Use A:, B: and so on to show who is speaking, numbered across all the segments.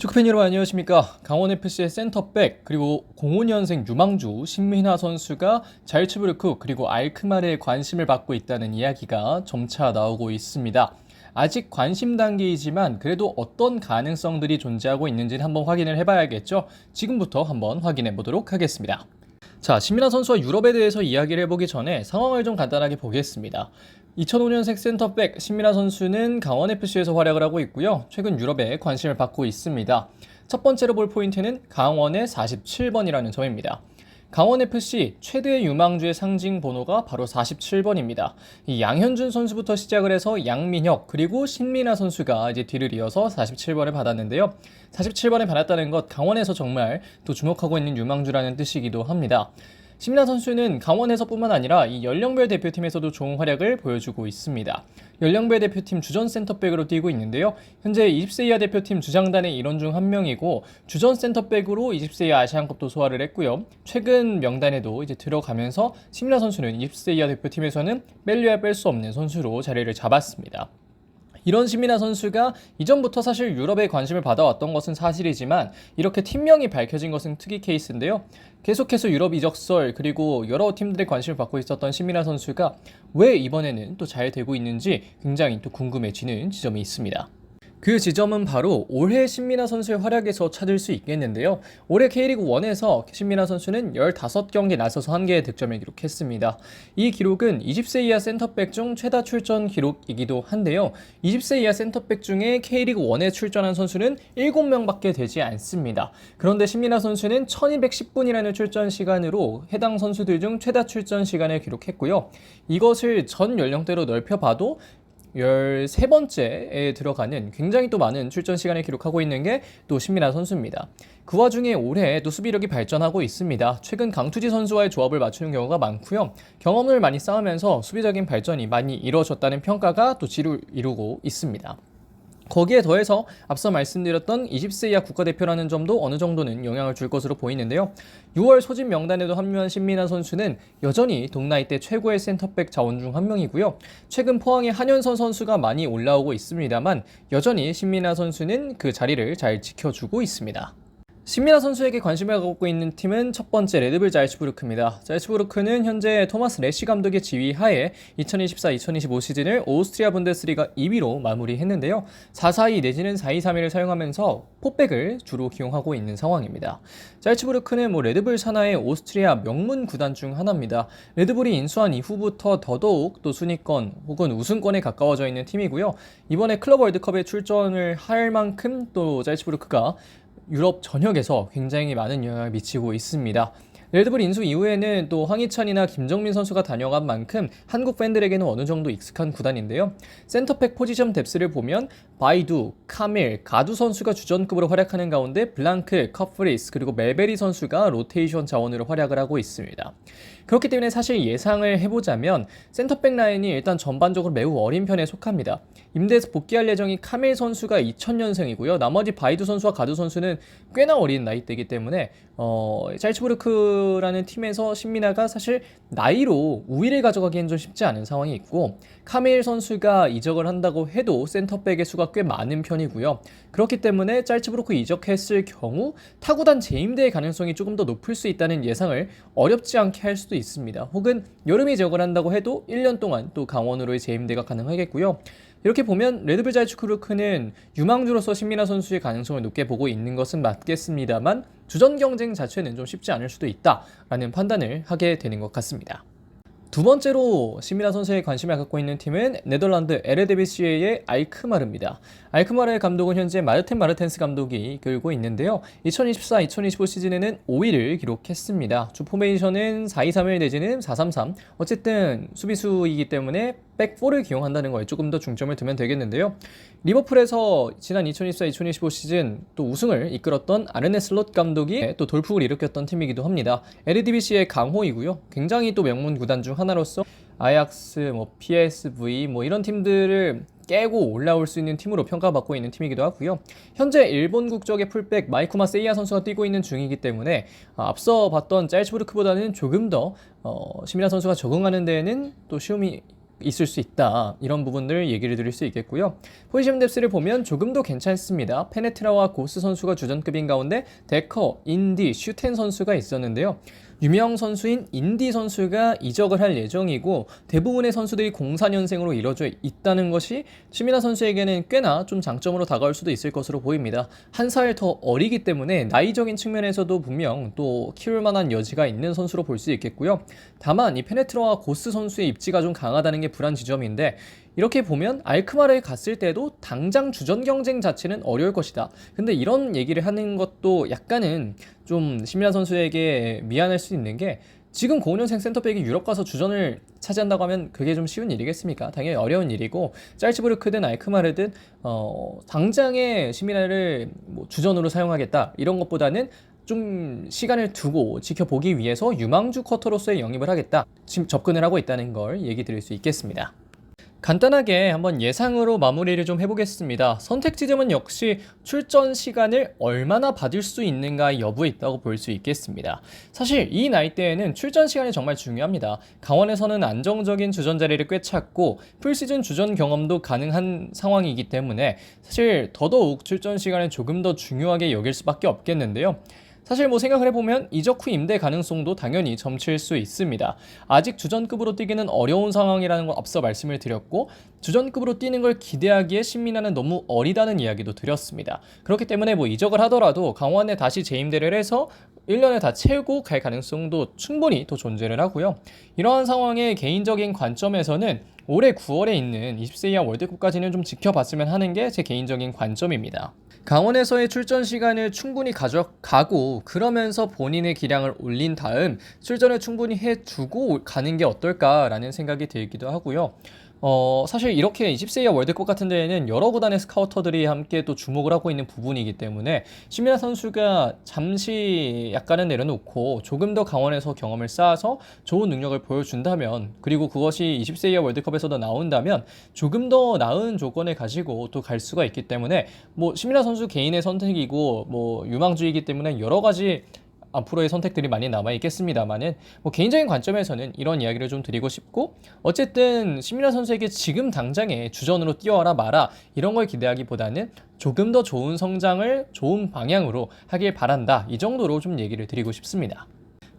A: 축구팬 여러분 안녕하십니까. 강원FC의 센터백 그리고 05년생 유망주 신민하 선수가 잘츠부르크 그리고 알크마르에 관심을 받고 있다는 이야기가 점차 나오고 있습니다. 아직 관심 단계이지만 그래도 어떤 가능성들이 존재하고 있는지는 한번 확인을 해봐야겠죠. 지금부터 한번 확인해 보도록 하겠습니다. 자, 신민하 선수와 유럽에 대해서 이야기를 해보기 전에 상황을 좀 간단하게 보겠습니다. 2005년생 센터백 신민하 선수는 강원FC에서 활약을 하고 있고요. 최근 유럽에 관심을 받고 있습니다. 첫 번째로 볼 포인트는 강원의 47번이라는 점입니다. 강원FC 최대의 유망주의 상징 번호가 바로 47번입니다. 이 양현준 선수부터 시작을 해서 양민혁 그리고 신민하 선수가 이제 뒤를 이어서 47번을 받았는데요. 47번을 받았다는 것 강원에서 정말 또 주목하고 있는 유망주라는 뜻이기도 합니다. 신민하 선수는 강원에서뿐만 아니라 이 연령별 대표팀에서도 좋은 활약을 보여주고 있습니다. 연령별 대표팀 주전 센터백으로 뛰고 있는데요. 현재 20세 이하 대표팀 주장단의 일원 중 한 명이고 주전 센터백으로 20세 이하 아시안컵도 소화를 했고요. 최근 명단에도 이제 들어가면서 신민하 선수는 20세 이하 대표팀에서는 뺄려야 뺄 수 없는 선수로 자리를 잡았습니다. 이런 신민하 선수가 이전부터 사실 유럽에 관심을 받아왔던 것은 사실이지만 이렇게 팀명이 밝혀진 것은 특이 케이스인데요. 계속해서 유럽 이적설 그리고 여러 팀들의 관심을 받고 있었던 신민하 선수가 왜 이번에는 또 잘 되고 있는지 굉장히 또 궁금해지는 지점이 있습니다. 그 지점은 바로 올해 신민하 선수의 활약에서 찾을 수 있겠는데요. 올해 K리그1에서 신민하 선수는 15경기 나서서 1개의 득점을 기록했습니다. 이 기록은 20세 이하 센터백 중 최다 출전 기록이기도 한데요. 20세 이하 센터백 중에 K리그1에 출전한 선수는 7명밖에 되지 않습니다. 그런데 신민하 선수는 1210분이라는 출전 시간으로 해당 선수들 중 최다 출전 시간을 기록했고요. 이것을 전 연령대로 넓혀봐도 13번째에 들어가는 굉장히 또 많은 출전 시간을 기록하고 있는 게 또 신민하 선수입니다. 그 와중에 올해 또 수비력이 발전하고 있습니다. 최근 강투지 선수와의 조합을 맞추는 경우가 많고요. 경험을 많이 쌓으면서 수비적인 발전이 많이 이루어졌다는 평가가 또 지를 이루고 있습니다. 거기에 더해서 앞서 말씀드렸던 20세 이하 국가대표라는 점도 어느 정도는 영향을 줄 것으로 보이는데요. 6월 소집 명단에도 합류한 신민하 선수는 여전히 동나이대 최고의 센터백 자원 중 한 명이고요. 최근 포항의 한현선 선수가 많이 올라오고 있습니다만 여전히 신민하 선수는 그 자리를 잘 지켜주고 있습니다. 신민하 선수에게 관심을 갖고 있는 팀은 첫 번째 레드불 잘츠부르크입니다. 잘츠부르크는 현재 토마스 레시 감독의 지휘 하에 2024-2025 시즌을 오스트리아 분데스리가 2위로 마무리했는데요. 4-4-2 내지는 4-2-3-1을 사용하면서 포백을 주로 기용하고 있는 상황입니다. 잘츠부르크는 레드불 산하의 오스트리아 명문 구단 중 하나입니다. 레드불이 인수한 이후부터 더더욱 또 순위권 혹은 우승권에 가까워져 있는 팀이고요. 이번에 클럽 월드컵에 출전을 할 만큼 또 잘츠부르크가 유럽 전역에서 굉장히 많은 영향을 미치고 있습니다. 레드불 인수 이후에는 또 황희찬이나 김정민 선수가 다녀간 만큼 한국 팬들에게는 어느 정도 익숙한 구단인데요. 센터백 포지션 뎁스를 보면 바이두, 카밀, 가두 선수가 주전급으로 활약하는 가운데 블랑크, 커프리스 그리고 멜베리 선수가 로테이션 자원으로 활약을 하고 있습니다. 그렇기 때문에 사실 예상을 해보자면 센터백 라인이 일단 전반적으로 매우 어린 편에 속합니다. 임대에서 복귀할 예정인 카밀 선수가 2000년생이고요. 나머지 바이두 선수와 가두 선수는 꽤나 어린 나이대이기 때문에 잘츠부르크라는 팀에서 신민하가 사실 나이로 우위를 가져가기엔 좀 쉽지 않은 상황이 있고 카밀 선수가 이적을 한다고 해도 센터백의 수가 꽤 많은 편이고요. 그렇기 때문에 잘츠부르크 이적했을 경우 타구단 재임대의 가능성이 조금 더 높을 수 있다는 예상을 어렵지 않게 할 수도 있습니다. 혹은 여름에 이적을 한다고 해도 1년 동안 또 강원으로의 재임대가 가능하겠고요. 이렇게 보면 레드불 잘츠부르크는 유망주로서 신민하 선수의 가능성을 높게 보고 있는 것은 맞겠습니다만 주전 경쟁 자체는 좀 쉽지 않을 수도 있다라는 판단을 하게 되는 것 같습니다. 두 번째로 신민하 선수의 관심을 갖고 있는 팀은 네덜란드 에레디비시에의 알크마르입니다. 알크마르의 감독은 현재 마르텐 마르텐스 감독이 이끌고 있는데요. 2024-2025 시즌에는 5위를 기록했습니다. 주 포메이션은 4-2-3-1 내지는 4-3-3. 어쨌든 수비수이기 때문에 백4를 기용한다는 거에 조금 더 중점을 두면 되겠는데요. 리버풀에서 지난 2024-2025 시즌 또 우승을 이끌었던 아르네 슬롯 감독이 또 돌풍을 일으켰던 팀이기도 합니다. 에르디비시의 강호이고요. 굉장히 또 명문 구단 중 하나로서 아약스, PSV 이런 팀들을 깨고 올라올 수 있는 팀으로 평가받고 있는 팀이기도 하고요. 현재 일본 국적의 풀백 마이쿠마 세이야 선수가 뛰고 있는 중이기 때문에 앞서 봤던 잘츠부르크보다는 조금 더 신민하 선수가 적응하는 데에는 또 쉬움이 있을 수 있다. 이런 부분들 얘기를 드릴 수 있겠고요. 포지션 뎁스를 보면 조금 더 괜찮습니다. 페네트라와 고스 선수가 주전급인 가운데 데커, 인디, 슈텐 선수가 있었는데요. 유명 선수인 인디 선수가 이적을 할 예정이고 대부분의 선수들이 04년생으로 이뤄져 있다는 것이 시미나 선수에게는 꽤나 좀 장점으로 다가올 수도 있을 것으로 보입니다. 한 살 더 어리기 때문에 나이적인 측면에서도 분명 또 키울 만한 여지가 있는 선수로 볼 수 있겠고요. 다만 이 페네트라와 고스 선수의 입지가 좀 강하다는 게 불안 지점인데 이렇게 보면 알크마르에 갔을 때도 당장 주전 경쟁 자체는 어려울 것이다. 근데 이런 얘기를 하는 것도 약간은 좀 시미나 선수에게 미안할 수 있는 게 지금 05년생 센터백이 유럽 가서 주전을 차지한다고 하면 그게 좀 쉬운 일이겠습니까? 당연히 어려운 일이고 짤츠부르크든 알크마르든 당장의 시미나를 뭐 주전으로 사용하겠다 이런 것보다는 좀 시간을 두고 지켜보기 위해서 유망주 쿼터로서의 영입을 하겠다. 지금 접근을 하고 있다는 걸 얘기 드릴 수 있겠습니다. 간단하게 한번 예상으로 마무리를 좀 해보겠습니다. 선택 지점은 역시 출전 시간을 얼마나 받을 수 있는가 여부에 있다고 볼 수 있겠습니다. 사실 이 나이대에는 출전 시간이 정말 중요합니다. 강원에서는 안정적인 주전 자리를 꿰찼고 풀시즌 주전 경험도 가능한 상황이기 때문에 사실 더더욱 출전 시간을 조금 더 중요하게 여길 수밖에 없겠는데요. 사실 뭐 생각을 해보면 이적 후 임대 가능성도 당연히 점칠 수 있습니다. 아직 주전급으로 뛰기는 어려운 상황이라는 걸 앞서 말씀을 드렸고 주전급으로 뛰는 걸 기대하기에 신민아는 너무 어리다는 이야기도 드렸습니다. 그렇기 때문에 뭐 이적을 하더라도 강원에 다시 재임대를 해서 1년을 다 채우고 갈 가능성도 충분히 또 존재를 하고요. 이러한 상황의 개인적인 관점에서는 올해 9월에 있는 20세 이하 월드컵까지는 좀 지켜봤으면 하는 게 제 개인적인 관점입니다. 강원에서의 출전 시간을 충분히 가져가고 그러면서 본인의 기량을 올린 다음 출전을 충분히 해두고 가는 게 어떨까라는 생각이 들기도 하고요. 사실 이렇게 20세 이하 월드컵 같은 데에는 여러 구단의 스카우터들이 함께 또 주목을 하고 있는 부분이기 때문에 시미나 선수가 잠시 약간은 내려놓고 조금 더 강원에서 경험을 쌓아서 좋은 능력을 보여준다면 그리고 그것이 20세 이하 월드컵에서도 나온다면 조금 더 나은 조건을 가지고 또 갈 수가 있기 때문에 뭐 시미나 선수 개인의 선택이고 뭐 유망주이기 때문에 여러 가지 앞으로의 선택들이 많이 남아있겠습니다만은 뭐 개인적인 관점에서는 이런 이야기를 좀 드리고 싶고 어쨌든 시미나 선수에게 지금 당장에 주전으로 뛰어와라 마라 이런 걸 기대하기보다는 조금 더 좋은 성장을 좋은 방향으로 하길 바란다 이 정도로 좀 얘기를 드리고 싶습니다.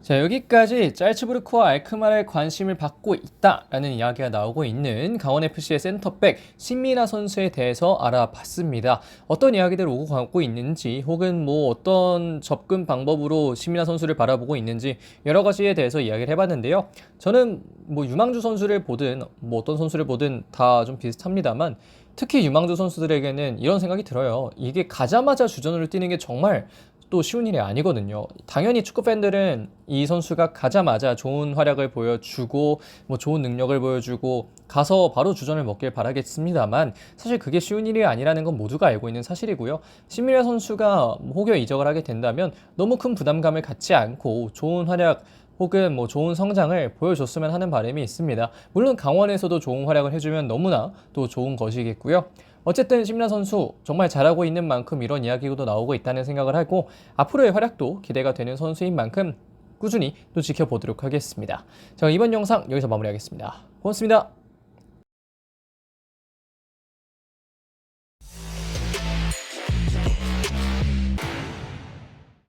A: 자, 여기까지 짤츠부르크와 알크마르의 관심을 받고 있다라는 이야기가 나오고 있는 강원FC의 센터백 신민아 선수에 대해서 알아봤습니다. 어떤 이야기들 오고 가고 있는지 혹은 뭐 어떤 접근 방법으로 신민아 선수를 바라보고 있는지 여러 가지에 대해서 이야기를 해봤는데요. 저는 뭐 유망주 선수를 보든 뭐 어떤 선수를 보든 다 좀 비슷합니다만 특히 유망주 선수들에게는 이런 생각이 들어요. 이게 가자마자 주전으로 뛰는 게 정말 또 쉬운 일이 아니거든요. 당연히 축구 팬들은 이 선수가 가자마자 좋은 활약을 보여주고 뭐 좋은 능력을 보여주고 가서 바로 주전을 먹길 바라겠습니다만 사실 그게 쉬운 일이 아니라는 건 모두가 알고 있는 사실이고요. 신민아 선수가 혹여 이적을 하게 된다면 너무 큰 부담감을 갖지 않고 좋은 활약 혹은 뭐 좋은 성장을 보여줬으면 하는 바람이 있습니다. 물론 강원에서도 좋은 활약을 해주면 너무나 또 좋은 것이겠고요. 어쨌든 신민아 선수 정말 잘하고 있는 만큼 이런 이야기도 나오고 있다는 생각을 하고 앞으로의 활약도 기대가 되는 선수인 만큼 꾸준히 또 지켜보도록 하겠습니다. 자, 이번 영상 여기서 마무리하겠습니다. 고맙습니다.